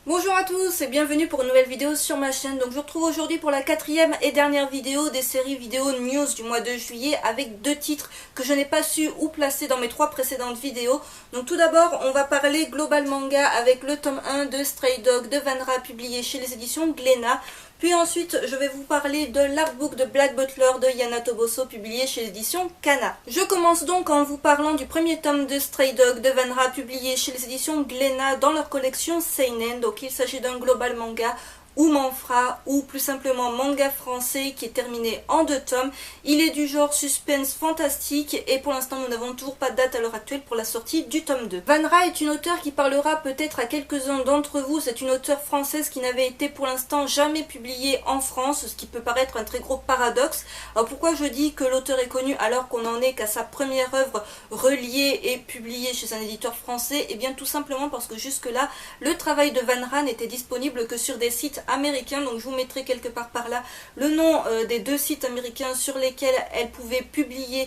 Bonjour à tous et bienvenue pour une nouvelle vidéo sur ma chaîne. Donc je vous retrouve aujourd'hui pour la quatrième et dernière vidéo des séries vidéo news du mois de juillet avec deux titres que je n'ai pas su où placer dans mes trois précédentes vidéos. Donc tout d'abord on va parler Global Manga avec le tome 1 de Stray Dog de Vanra publié chez les éditions Glénat. Puis ensuite, je vais vous parler de l'artbook de Black Butler de Yana Toboso publié chez l'édition Kana. Je commence donc en vous parlant du premier tome de Stray Dog de Vanra publié chez les éditions Glénat dans leur collection Seinen. Donc il s'agit d'un global manga ou manfra, ou plus simplement manga français qui est terminé en 2 tomes. Il est du genre suspense fantastique et pour l'instant nous n'avons toujours pas de date à l'heure actuelle pour la sortie du tome 2. Vanra est une auteure qui parlera peut-être à quelques-uns d'entre vous. C'est une auteure française qui n'avait été pour l'instant jamais publiée en France, ce qui peut paraître un très gros paradoxe. Alors pourquoi je dis que l'auteur est connu alors qu'on n'en est qu'à sa première œuvre reliée et publiée chez un éditeur français? Et bien tout simplement parce que jusque là le travail de Vanra n'était disponible que sur des sites américains, donc je vous mettrai quelque part par là le nom des 2 sites américains sur lesquels elle pouvait publier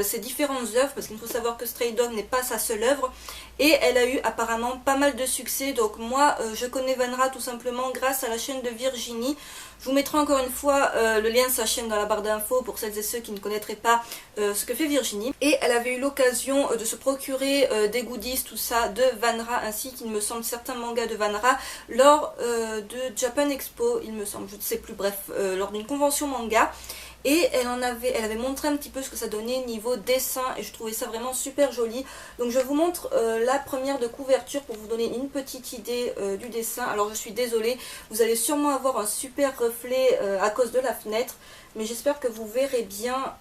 ses différentes œuvres, parce qu'il faut savoir que Stray Dog n'est pas sa seule œuvre, et elle a eu apparemment pas mal de succès. Donc moi je connais Vanra tout simplement grâce à la chaîne de Virginie. Je vous mettrai encore une fois le lien de sa chaîne dans la barre d'infos pour celles et ceux qui ne connaîtraient pas ce que fait Virginie. Et elle avait eu l'occasion de se procurer des goodies, tout ça, de Vanra, ainsi qu'il me semble certains mangas de Vanra, lors de Japan Expo, il me semble, je ne sais plus, bref, lors d'une convention manga. Et elle avait montré un petit peu ce que ça donnait niveau dessin et je trouvais ça vraiment super joli. Donc je vous montre la première de couverture pour vous donner une petite idée du dessin. Alors je suis désolée, vous allez sûrement avoir un super reflet à cause de la fenêtre, mais j'espère que vous verrez bien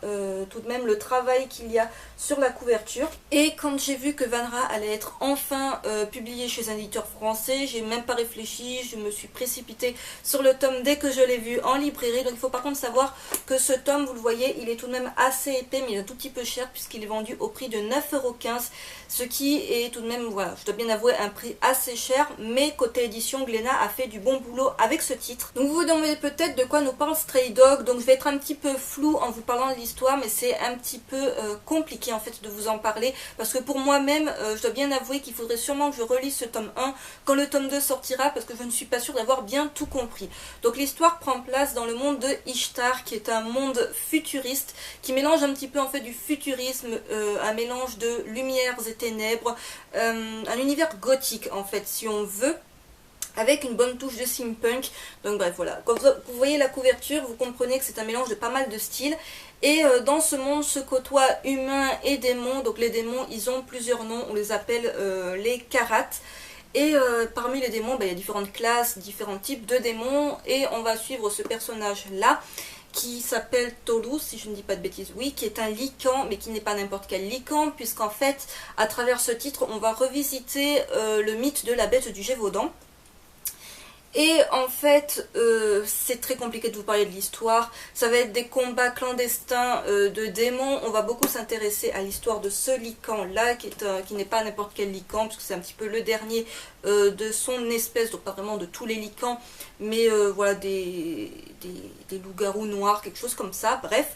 tout de même le travail qu'il y a sur la couverture. Et quand j'ai vu que Vanra allait être enfin publié chez un éditeur français, j'ai même pas réfléchi, je me suis précipitée sur le tome dès que je l'ai vu en librairie. Donc il faut par contre savoir que ce tome, vous le voyez, il est tout de même assez épais, mais il est un tout petit peu cher puisqu'il est vendu au prix de 9,15 €, ce qui est tout de même, voilà, je dois bien avouer, un prix assez cher, mais côté édition, Glénat a fait du bon boulot avec ce titre. Donc vous vous demandez peut-être de quoi nous parle Stray Dog. Donc je vais être un petit peu flou en vous parlant de l'histoire, mais c'est un petit peu compliqué en fait de vous en parler, parce que pour moi-même, je dois bien avouer qu'il faudrait sûrement que je relise ce tome 1 quand le tome 2 sortira, parce que je ne suis pas sûre d'avoir bien tout compris. Donc l'histoire prend place dans le monde de Ishtar, qui est un monde futuriste, qui mélange un petit peu en fait du futurisme, un mélange de lumières et ténèbres, un univers gothique en fait si on veut, avec une bonne touche de steampunk. Donc bref, voilà, quand vous voyez la couverture, vous comprenez que c'est un mélange de pas mal de styles. Et dans ce monde se côtoient humains et démons. Donc les démons, ils ont plusieurs noms, on les appelle les Karat. Et parmi les démons, il y a différentes classes, différents types de démons. Et on va suivre ce personnage-là, qui s'appelle Tolu, si je ne dis pas de bêtises, oui, qui est un lycan, mais qui n'est pas n'importe quel lycan, puisqu'en fait, à travers ce titre, on va revisiter le mythe de la bête du Gévaudan. Et en fait, c'est très compliqué de vous parler de l'histoire. Ça va être des combats clandestins de démons. On va beaucoup s'intéresser à l'histoire de ce lycan-là, qui n'est pas n'importe quel lycan, puisque c'est un petit peu le dernier de son espèce, donc pas vraiment de tous les lycans, mais voilà, des loups-garous noirs, quelque chose comme ça, bref.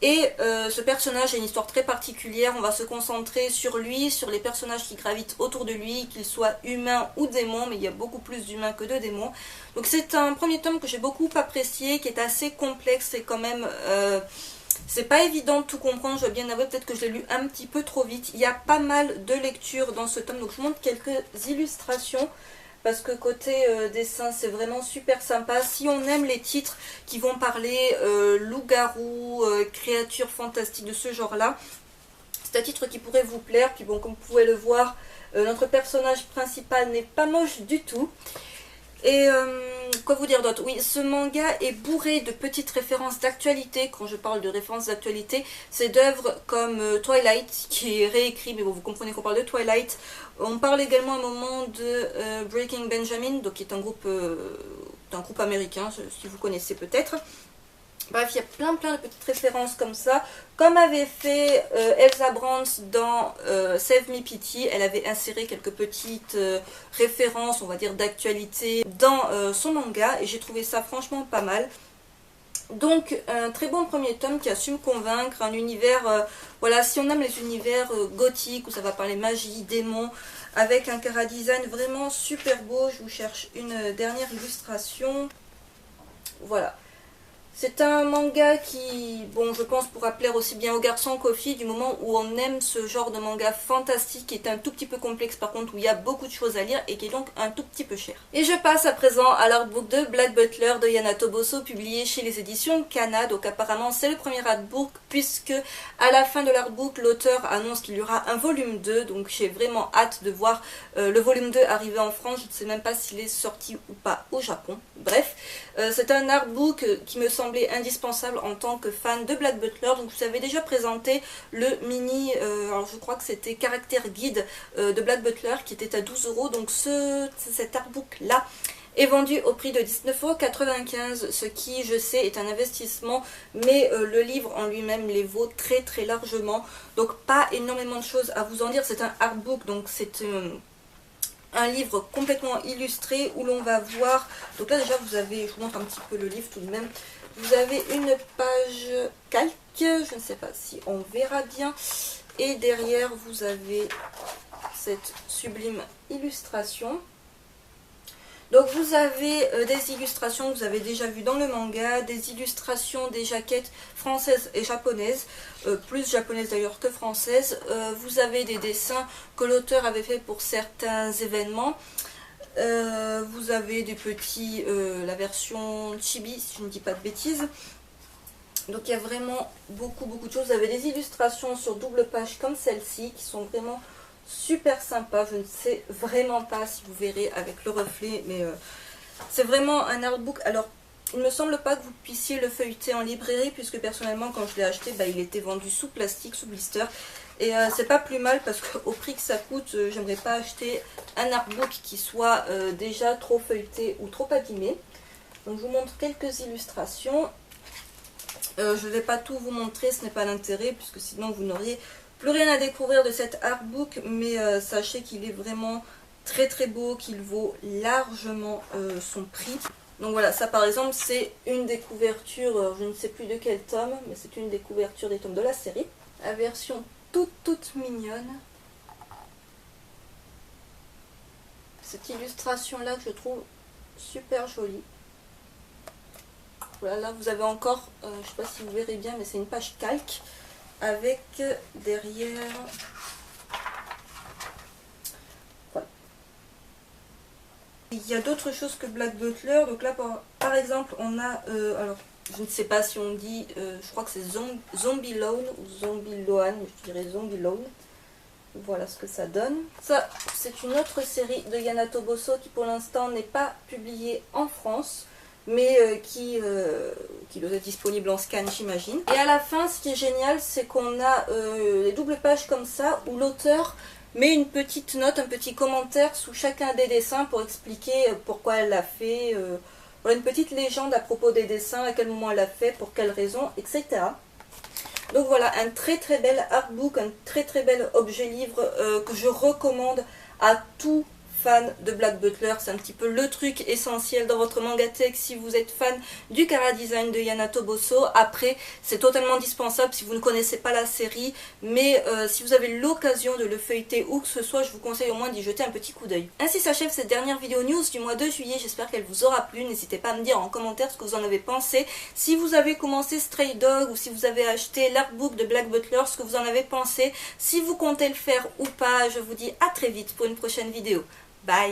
Et ce personnage a une histoire très particulière. On va se concentrer sur lui, sur les personnages qui gravitent autour de lui, qu'ils soient humains ou démons, mais il y a beaucoup plus d'humains que de démons. Donc c'est un premier tome que j'ai beaucoup apprécié, qui est assez complexe et quand même... c'est pas évident de tout comprendre, je dois bien avouer, peut-être que je l'ai lu un petit peu trop vite. Il y a pas mal de lectures dans ce tome, donc je vous montre quelques illustrations, parce que côté dessin c'est vraiment super sympa. Si on aime les titres qui vont parler loup-garou, créatures fantastiques de ce genre là, c'est un titre qui pourrait vous plaire. Puis bon, comme vous pouvez le voir, notre personnage principal n'est pas moche du tout. Et quoi vous dire d'autre? Oui, ce manga est bourré de petites références d'actualité. Quand je parle de références d'actualité, c'est d'œuvres comme Twilight, qui est réécrit, mais bon, vous comprenez qu'on parle de Twilight. On parle également à un moment de Breaking Benjamin, donc qui est un groupe américain, si vous connaissez peut-être. Bref, il y a plein de petites références comme ça. Comme avait fait Elsa Brands dans Save Me Pity, elle avait inséré quelques petites références, on va dire, d'actualité dans son manga. Et j'ai trouvé ça franchement pas mal. Donc un très bon premier tome qui a su me convaincre, un univers, voilà, si on aime les univers gothiques où ça va parler magie, démons, avec un chara-design vraiment super beau. Je vous cherche une dernière illustration, voilà. C'est un manga qui, bon, je pense pourra plaire aussi bien aux garçons qu'aux filles, du moment où on aime ce genre de manga fantastique qui est un tout petit peu complexe par contre, où il y a beaucoup de choses à lire et qui est donc un tout petit peu cher. Et je passe à présent à l'artbook de Black Butler de Yana Toboso, publié chez les éditions Kana. Donc apparemment c'est le premier artbook, puisque à la fin de l'artbook, l'auteur annonce qu'il y aura un volume 2, donc j'ai vraiment hâte de voir le volume 2 arriver en France. Je ne sais même pas s'il est sorti ou pas au Japon. Bref, c'est un artbook qui me semble indispensable en tant que fan de Black Butler. Donc je vous avais déjà présenté le mini, alors je crois que c'était caractère guide de Black Butler qui était à 12 €. Donc cet artbook là est vendu au prix de 19,95 €, ce qui je sais est un investissement, mais le livre en lui-même les vaut très très largement. Donc pas énormément de choses à vous en dire. C'est un artbook, donc c'est un livre complètement illustré où l'on va voir, donc là déjà vous avez, je vous montre un petit peu le livre tout de même, vous avez une page calque, je ne sais pas si on verra bien, et derrière vous avez cette sublime illustration. Donc vous avez des illustrations que vous avez déjà vues dans le manga, des illustrations des jaquettes françaises et japonaises, plus japonaises d'ailleurs que françaises. Vous avez des dessins que l'auteur avait fait pour certains événements. Vous avez des petits, la version chibi si je ne dis pas de bêtises. Donc il y a vraiment beaucoup de choses. Vous avez des illustrations sur double page comme celle-ci qui sont vraiment super sympa. Je ne sais vraiment pas si vous verrez avec le reflet, mais c'est vraiment un artbook. Alors il ne me semble pas que vous puissiez le feuilleter en librairie, puisque personnellement quand je l'ai acheté, il était vendu sous plastique, sous blister, et c'est pas plus mal parce qu'au prix que ça coûte, j'aimerais pas acheter un artbook qui soit déjà trop feuilleté ou trop abîmé. Donc je vous montre quelques illustrations. Je ne vais pas tout vous montrer, ce n'est pas l'intérêt, puisque sinon vous n'auriez plus rien à découvrir de cet artbook, mais sachez qu'il est vraiment très très beau, qu'il vaut largement son prix. Donc voilà, ça par exemple c'est une des couvertures, je ne sais plus de quel tome, mais c'est une des couvertures des tomes de la série. La version toute mignonne. Cette illustration là que je trouve super jolie. Voilà, là vous avez encore, je ne sais pas si vous verrez bien, mais c'est une page calque avec derrière, voilà. Il y a d'autres choses que Black Butler. Donc là par exemple on a, alors je ne sais pas si on dit, je crois que c'est Zombie Loan ou Zombie Loan, je dirais Zombie Loan. Voilà ce que ça donne. Ça c'est une autre série de Yana Toboso qui pour l'instant n'est pas publiée en France, mais qui doit être disponible en scan j'imagine. Et à la fin ce qui est génial, c'est qu'on a les doubles pages comme ça où l'auteur met une petite note, un petit commentaire sous chacun des dessins pour expliquer pourquoi elle l'a fait, voilà, une petite légende à propos des dessins, à quel moment elle l'a fait, pour quelle raison, etc. Donc voilà, un très bel artbook, un très bel objet livre que je recommande à tous fan de Black Butler. C'est un petit peu le truc essentiel dans votre mangatech si vous êtes fan du chara-design de Yana Toboso. Après, c'est totalement indispensable si vous ne connaissez pas la série, mais si vous avez l'occasion de le feuilleter ou que ce soit, je vous conseille au moins d'y jeter un petit coup d'œil. Ainsi s'achève cette dernière vidéo news du mois de juillet. J'espère qu'elle vous aura plu. N'hésitez pas à me dire en commentaire ce que vous en avez pensé. Si vous avez commencé Stray Dog ou si vous avez acheté l'artbook de Black Butler, ce que vous en avez pensé. Si vous comptez le faire ou pas, je vous dis à très vite pour une prochaine vidéo. Bye!